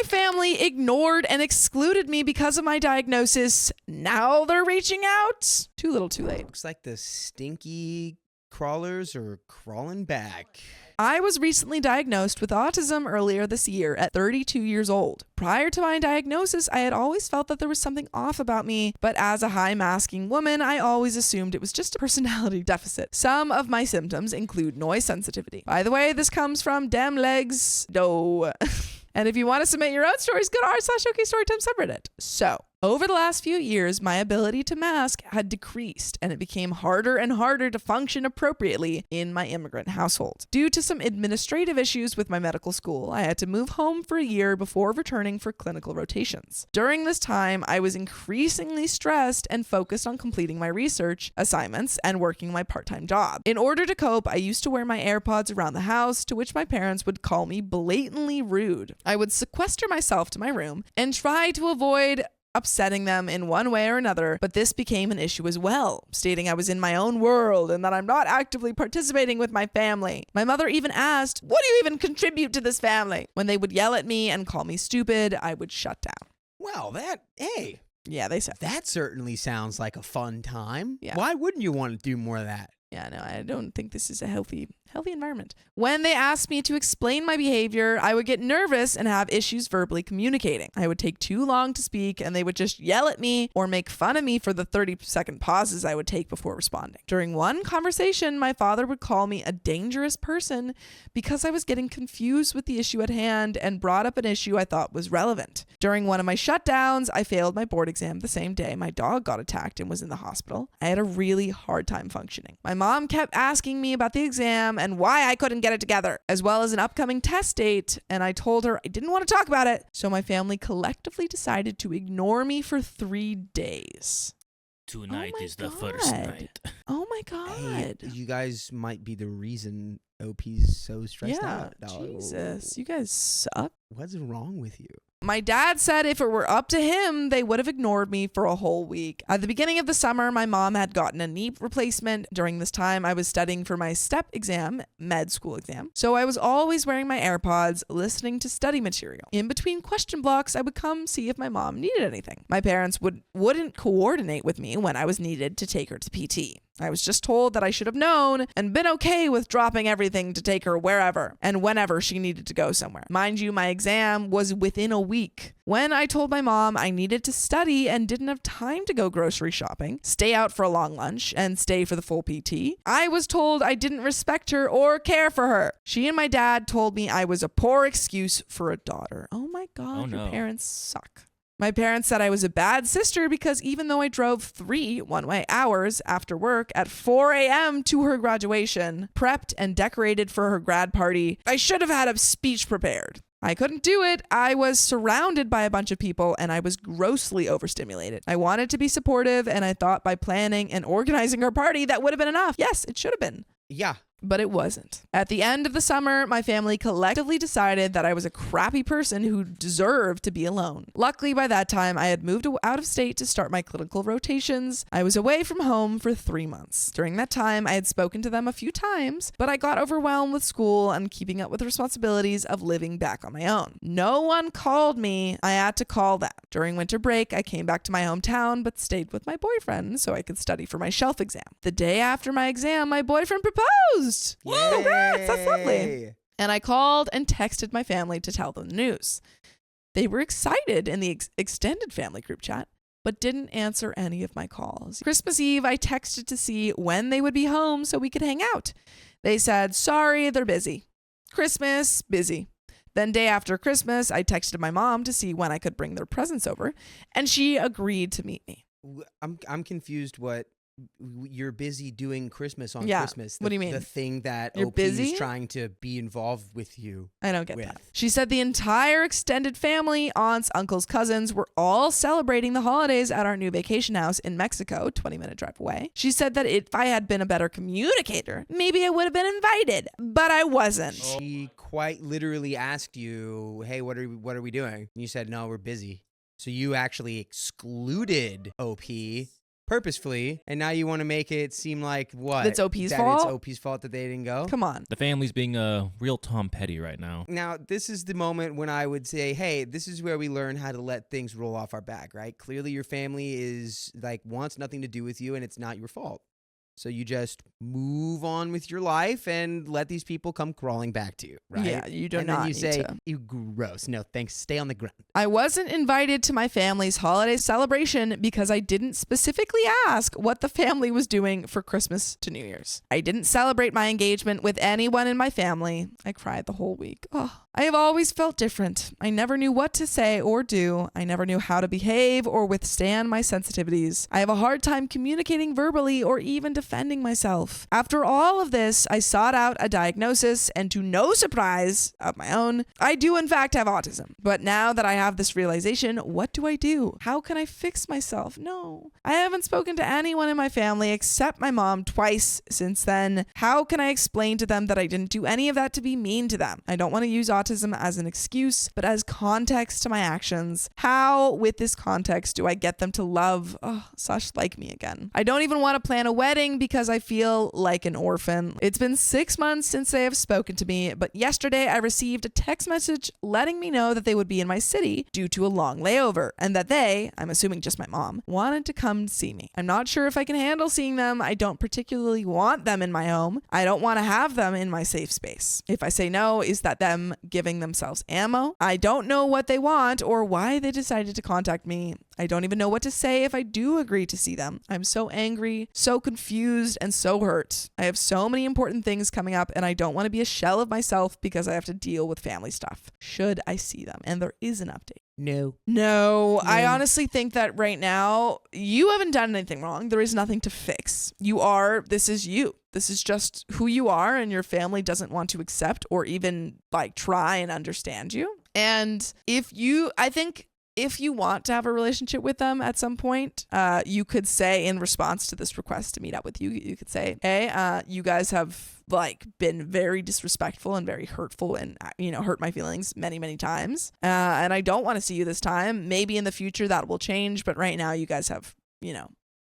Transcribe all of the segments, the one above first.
My family ignored and excluded me because of my diagnosis. Now they're reaching out. Too little, too late. Looks like the stinky crawlers are crawling back. I was recently diagnosed with autism earlier this year at 32 years old. Prior to my diagnosis, I had always felt that there was something off about me, but as a high-masking woman, I always assumed it was just a personality deficit. Some of my symptoms include noise sensitivity. By the way, this comes from Dem Legs Do. And if you want to submit your own stories, go to r/OK Storytime subreddit. So, over the last few years, my ability to mask had decreased, and it became harder and harder to function appropriately in my immigrant household. Due to some administrative issues with my medical school, I had to move home for a year before returning for clinical rotations. During this time, I was increasingly stressed and focused on completing my research assignments and working my part-time job. In order to cope, I used to wear my AirPods around the house, to which my parents would call me blatantly rude. I would sequester myself to my room and try to avoid upsetting them in one way or another, but this became an issue as well, stating I was in my own world and that I'm not actively participating with my family. My mother even asked, "What do you even contribute to this family?" When they would yell at me and call me stupid, I would shut down. Well, Yeah, they said that certainly sounds like a fun time. Yeah. Why wouldn't you want to do more of that? Yeah, no, I don't think this is a healthy environment. When they asked me to explain my behavior, I would get nervous and have issues verbally communicating. I would take too long to speak, and they would just yell at me or make fun of me for the 30-second pauses I would take before responding. During one conversation, my father would call me a dangerous person because I was getting confused with the issue at hand and brought up an issue I thought was relevant. During one of my shutdowns, I failed my board exam the same day my dog got attacked and was in the hospital. I had a really hard time functioning. My mom kept asking me about the exam and why I couldn't get it together, as well as an upcoming test date, and I told her I didn't want to talk about it. So my family collectively decided to ignore me for 3 days. Tonight my is the God. first night. Oh my God. Hey, you guys might be the reason OP's so stressed out. Jesus. You guys suck. What's wrong with you? My dad said if it were up to him, they would have ignored me for a whole week. At the beginning of the summer, my mom had gotten a knee replacement. During this time, I was studying for my STEP exam, med school exam. So I was always wearing my AirPods, listening to study material. In between question blocks, I would come see if my mom needed anything. My parents wouldn't coordinate with me when I was needed to take her to PT. I was just told that I should have known and been okay with dropping everything to take her wherever and whenever she needed to go somewhere. Mind you, my exam was within a week. When I told my mom I needed to study and didn't have time to go grocery shopping, stay out for a long lunch, and stay for the full PT, I was told I didn't respect her or care for her. She and my dad told me I was a poor excuse for a daughter. Oh my God, Oh, no. Your parents suck. My parents said I was a bad sister because even though I drove 3 one-way hours after work at 4 a.m. to her graduation, prepped and decorated for her grad party, I should have had a speech prepared. I couldn't do it. I was surrounded by a bunch of people and I was grossly overstimulated. I wanted to be supportive and I thought by planning and organizing her party that would have been enough. Yes, it should have been. Yeah. But it wasn't. At the end of the summer, my family collectively decided that I was a crappy person who deserved to be alone. Luckily, by that time, I had moved out of state to start my clinical rotations. I was away from home for 3 months. During that time, I had spoken to them a few times, but I got overwhelmed with school and keeping up with the responsibilities of living back on my own. No one called me. I had to call them. During winter break, I came back to my hometown, but stayed with my boyfriend so I could study for my shelf exam. The day after my exam, my boyfriend proposed. Whoa, congrats, that's lovely. And I called and texted my family to tell them the news. They were excited in the extended family group chat, but didn't answer any of my calls. Christmas Eve, I texted to see when they would be home so we could hang out. They said, sorry, they're busy. Christmas, busy. Then day after Christmas, I texted my mom to see when I could bring their presents over, and she agreed to meet me. I'm confused. What you're busy doing Christmas on Yeah. Christmas? What do you mean? The thing that You're OP busy? is trying to be involved with you. I don't get with. that. She said the entire extended family, aunts, uncles, cousins, were all celebrating the holidays at our new vacation house in Mexico, 20-minute drive away. She said that if I had been a better communicator, maybe I would have been invited, but I wasn't. She quite literally asked you, hey, what are we doing? And you said, no, we're busy. So you actually excluded OP purposefully, and now you want to make it seem like what? It's OP's that fault? It's OP's fault that they didn't go? Come on. The family's being real Tom Petty right now. Now, this is the moment when I would say, hey, this is where we learn how to let things roll off our back, right? Clearly your family is like wants nothing to do with you and it's not your fault. So you just move on with your life and let these people come crawling back to you, right? Yeah, you do and not then you need say, to. you gross. No, thanks. Stay on the ground. I wasn't invited to my family's holiday celebration because I didn't specifically ask what the family was doing for Christmas to New Year's. I didn't celebrate my engagement with anyone in my family. I cried the whole week. Oh, I have always felt different. I never knew what to say or do. I never knew how to behave or withstand my sensitivities. I have a hard time communicating verbally or even defending myself. After all of this, I sought out a diagnosis, and to no surprise of my own, I do in fact have autism. But now that I have this realization, what do I do? How can I fix myself? No. I haven't spoken to anyone in my family except my mom twice since then. How can I explain to them that I didn't do any of that to be mean to them? I don't want to use autism as an excuse, but as context to my actions. How, with this context, do I get them to love, like me again? I don't even want to plan a wedding because I feel like an orphan. It's been 6 months since they have spoken to me, but yesterday I received a text message letting me know that they would be in my city due to a long layover and that they, I'm assuming just my mom, wanted to come see me. I'm not sure if I can handle seeing them. I don't particularly want them in my home. I don't want to have them in my safe space. If I say no, is that them giving themselves ammo? I don't know what they want or why they decided to contact me. I don't even know what to say if I do agree to see them. I'm so angry, so confused, and so hurt. I have so many important things coming up, and I don't want to be a shell of myself because I have to deal with family stuff. Should I see them? And there is an update. No, I honestly think that right now you haven't done anything wrong. There is nothing to fix. This is you. This is just who you are, and your family doesn't want to accept or even try and understand you. And if you want to have a relationship with them at some point, you could say in response to this request to meet up with you, you could say, hey, you guys have been very disrespectful and very hurtful and, hurt my feelings many, many times. And I don't want to see you this time. Maybe in the future that will change. But right now you guys have,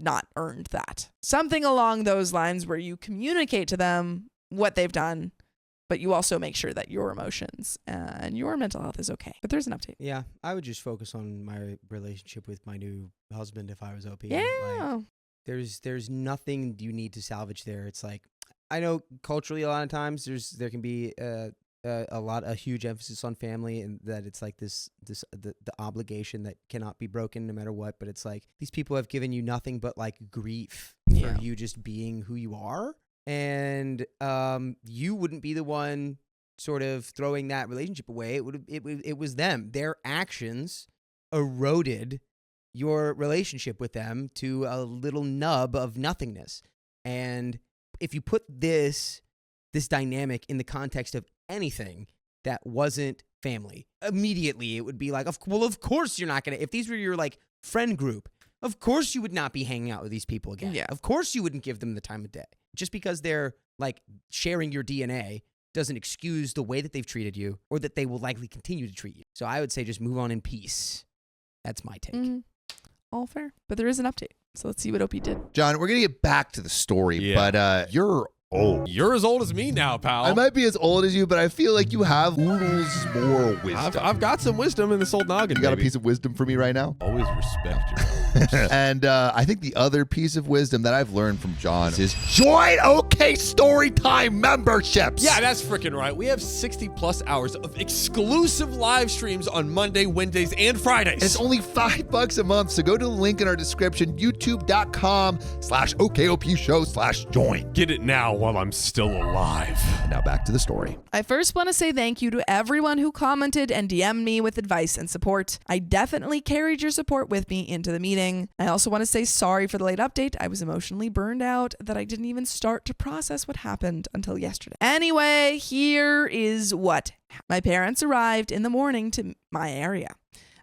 not earned that. Something along those lines where you communicate to them what they've done, but you also make sure that your emotions and your mental health is okay. But there's an update. Yeah, I would just focus on my relationship with my new husband if I was OP. Yeah. There's nothing you need to salvage there. It's I know culturally a lot of times there can be a huge emphasis on family and that it's the obligation that cannot be broken no matter what. But it's these people have given you nothing but grief for you just being who you are. And you wouldn't be the one sort of throwing that relationship away. It was them. Their actions eroded your relationship with them to a little nub of nothingness. And if you put this dynamic in the context of anything that wasn't family, immediately it would be of course you're not gonna. If these were your friend group, of course you would not be hanging out with these people again. Yeah. Of course you wouldn't give them the time of day. Just because they're sharing your DNA doesn't excuse the way that they've treated you or that they will likely continue to treat you. So I would say just move on in peace. That's my take. Mm-hmm. All fair. But there is an update. So let's see what OP did. John, we're going to get back to the story, but you're old. You're as old as me now, pal. I might be as old as you, but I feel like you have oodles more wisdom. I've got some wisdom in this old noggin. You got a piece of wisdom for me right now? Always respect your elders. And I think the other piece of wisdom that I've learned from John is join OK Storytime memberships. Yeah, that's freaking right. We have 60 plus hours of exclusive live streams on Monday, Wednesdays, and Fridays. It's only $5 a month, so go to the link in our description, youtube.com/OKOP show/join. Get it now while I'm still alive. Now back to the story. I first want to say thank you to everyone who commented and DM'd me with advice and support. I definitely carried your support with me into the meeting. I also want to say sorry for the late update. I was emotionally burned out that I didn't even start to process what happened until yesterday. Anyway, here is what. My parents arrived in the morning to my area.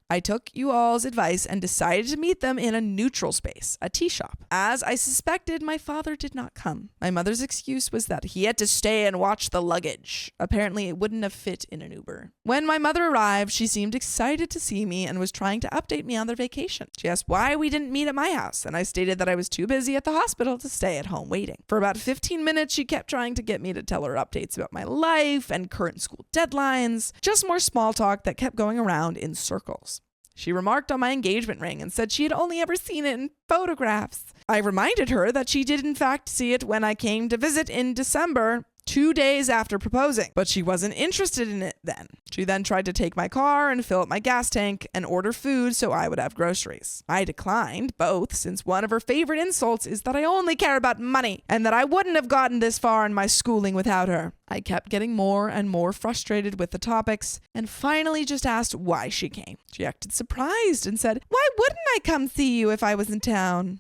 I took you all's advice and decided to meet them in a neutral space, a tea shop. As I suspected, my father did not come. My mother's excuse was that he had to stay and watch the luggage. Apparently, it wouldn't have fit in an Uber. When my mother arrived, she seemed excited to see me and was trying to update me on their vacation. She asked why we didn't meet at my house, and I stated that I was too busy at the hospital to stay at home waiting. For about 15 minutes, she kept trying to get me to tell her updates about my life and current school deadlines, just more small talk that kept going around in circles. She remarked on my engagement ring and said she had only ever seen it in photographs. I reminded her that she did in fact see it when I came to visit in December, 2 days after proposing, but she wasn't interested in it then. She then tried to take my car and fill up my gas tank and order food so I would have groceries. I declined both, since one of her favorite insults is that I only care about money and that I wouldn't have gotten this far in my schooling without her. I kept getting more and more frustrated with the topics and finally just asked why she came. She acted surprised and said, "Why wouldn't I come see you if I was in town?"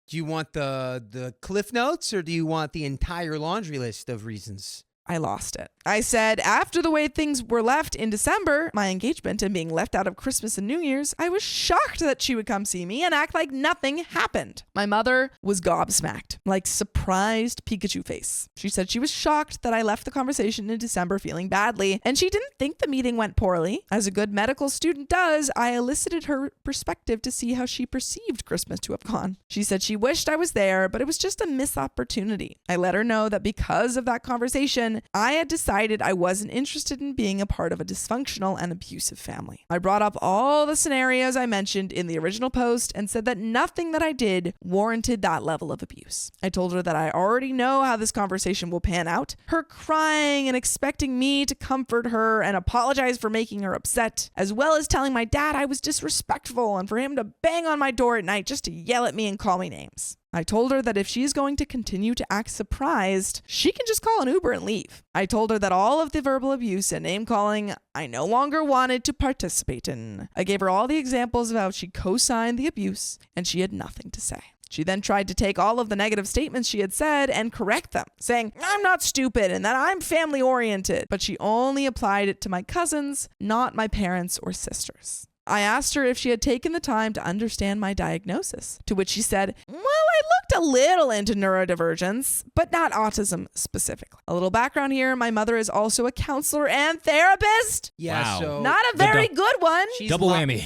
Do you want the Cliff Notes or do you want the entire laundry list of reasons? I lost it. I said, after the way things were left in December, my engagement, and being left out of Christmas and New Year's, I was shocked that she would come see me and act like nothing happened. My mother was gobsmacked, like surprised Pikachu face. She said she was shocked that I left the conversation in December feeling badly, and she didn't think the meeting went poorly. As a good medical student does, I elicited her perspective to see how she perceived Christmas to have gone. She said she wished I was there, but it was just a missed opportunity. I let her know that because of that conversation, I had decided I wasn't interested in being a part of a dysfunctional and abusive family. I brought up all the scenarios I mentioned in the original post and said that nothing that I did warranted that level of abuse. I told her that I already know how this conversation will pan out, her crying and expecting me to comfort her and apologize for making her upset, as well as telling my dad I was disrespectful and for him to bang on my door at night just to yell at me and call me names. I told her that if she's going to continue to act surprised, she can just call an Uber and leave. I told her that all of the verbal abuse and name calling I no longer wanted to participate in. I gave her all the examples of how she co-signed the abuse, and she had nothing to say. She then tried to take all of the negative statements she had said and correct them, saying, I'm not stupid and that I'm family oriented. But she only applied it to my cousins, not my parents or sisters. I asked her if she had taken the time to understand my diagnosis, to which she said, well, I looked a little into neurodivergence, but not autism specifically. A little background here, my mother is also a counselor and therapist. Yeah, Wow. so Not a very good one. she's Double whammy.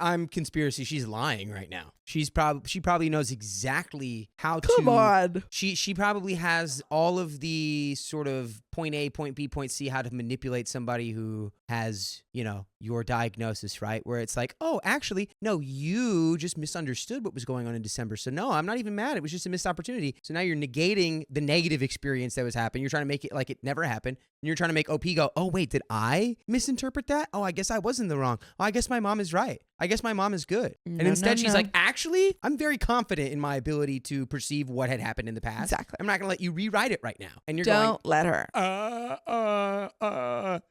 I'm conspiracy. She's lying right now. She probably knows exactly how to. Come on. She probably has all of the sort of point A, point B, point C, how to manipulate somebody who has, your diagnosis, right? Where it's like, oh, actually, no, you just misunderstood what was going on in December. So no, I'm not even mad. It was just a missed opportunity. So now you're negating the negative experience that was happening. You're trying to make it like it never happened. And you're trying to make OP go, oh, wait, did I misinterpret that? Oh, I guess I was in the wrong. Oh, I guess my mom is right. I guess my mom is good. And instead she's like, actually, I'm very confident in my ability to perceive what had happened in the past. Exactly. I'm not going to let you rewrite it right now. And you're Don't let her.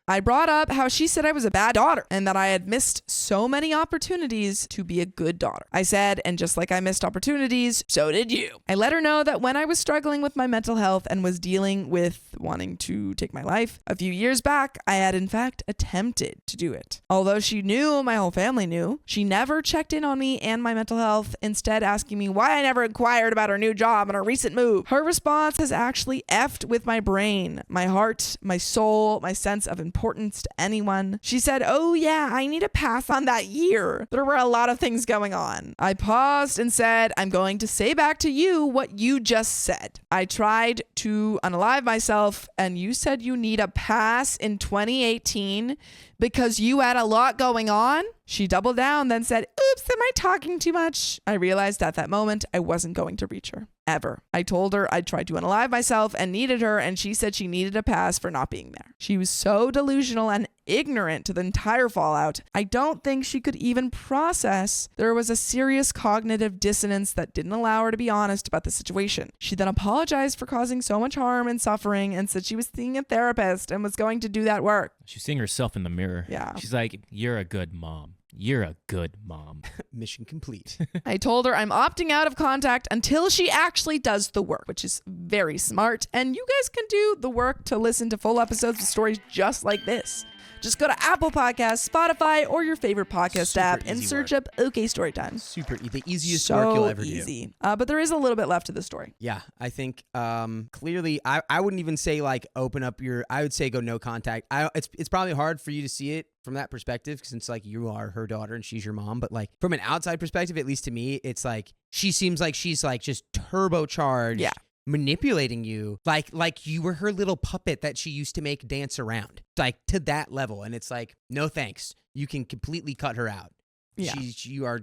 I brought up how she said I was a bad daughter and that I had missed so many opportunities to be a good daughter. I said, and just like I missed opportunities, so did you. I let her know that when I was struggling with my mental health and was dealing with wanting to take my life a few years back, I had in fact attempted to do it. Although she knew, my whole family knew, she never checked in on me and my mental health, instead asking me why I never inquired about her new job and her recent move. Her response has actually effed with my brain, my heart, my soul, my sense of importance to anyone. She said, oh yeah, I need to pass on that year. There were a lot of things going on. I paused and said, I'm going to say back to you what you just said. I tried to unalive myself and you said you need a pass in 2018 because you had a lot going on. She doubled down, then said, oops, am I talking too much? I realized at that moment I wasn't going to reach her. Ever. I told her I'd tried to unalive myself and needed her, and she said she needed a pass for not being there. She was so delusional and ignorant to the entire fallout, I don't think she could even process there was a serious cognitive dissonance that didn't allow her to be honest about the situation. She then apologized for causing so much harm and suffering and said she was seeing a therapist and was going to do that work. She's seeing herself in the mirror. Yeah. She's like, you're a good mom. You're a good mom. Mission complete. I told her I'm opting out of contact until she actually does the work, which is very smart. And you guys can do the work to listen to full episodes of stories just like this. Just go to Apple Podcasts, Spotify, or your favorite podcast Super app and easy search work. up OK Storytime. The easiest work you'll ever do. easy. But there is a little bit left to the story. Yeah, I think clearly I wouldn't even say like open up your. I would say go no contact. It's probably hard for you to see it from that perspective since like you are her daughter and she's your mom. But like from an outside perspective, at least to me, it's like she seems like she's like just turbocharged. Yeah. Manipulating you like you were her little puppet that she used to make dance around, like to that level. And it's like, no thanks. You can completely cut her out. Yeah. You are,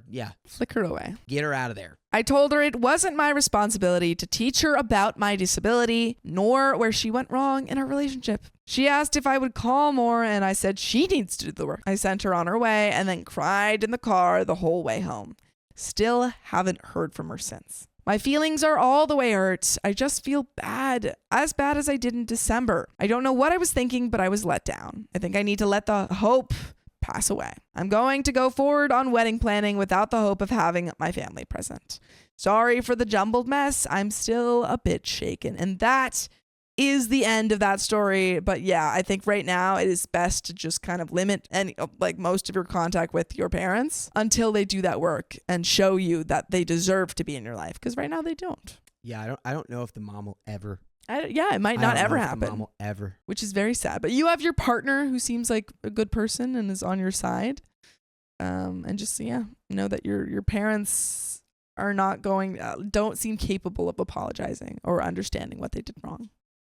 Flick her away. get her out of there. I told her it wasn't my responsibility to teach her about my disability, nor where she went wrong in our relationship. She asked if I would call more, and I said she needs to do the work. I sent her on her way and then cried in the car the whole way home. Still haven't heard from her since. My feelings are all the way hurt. I just feel bad, as bad as I did in December. I don't know what I was thinking, but I was let down. I think I need to let the hope pass away. I'm going to go forward on wedding planning without the hope of having my family present. Sorry for the jumbled mess. I'm still a bit shaken. And that is the end of that story. But yeah, I think right now it is best to just kind of limit any, like most of your contact with your parents until they do that work and show you that they deserve to be in your life. Because right now they don't. Yeah, I don't know if the mom will ever. It might not ever happen. The mom will ever. Which is very sad. But you have your partner who seems like a good person and is on your side. And just, know that your parents are not don't seem capable of apologizing or understanding what they did wrong.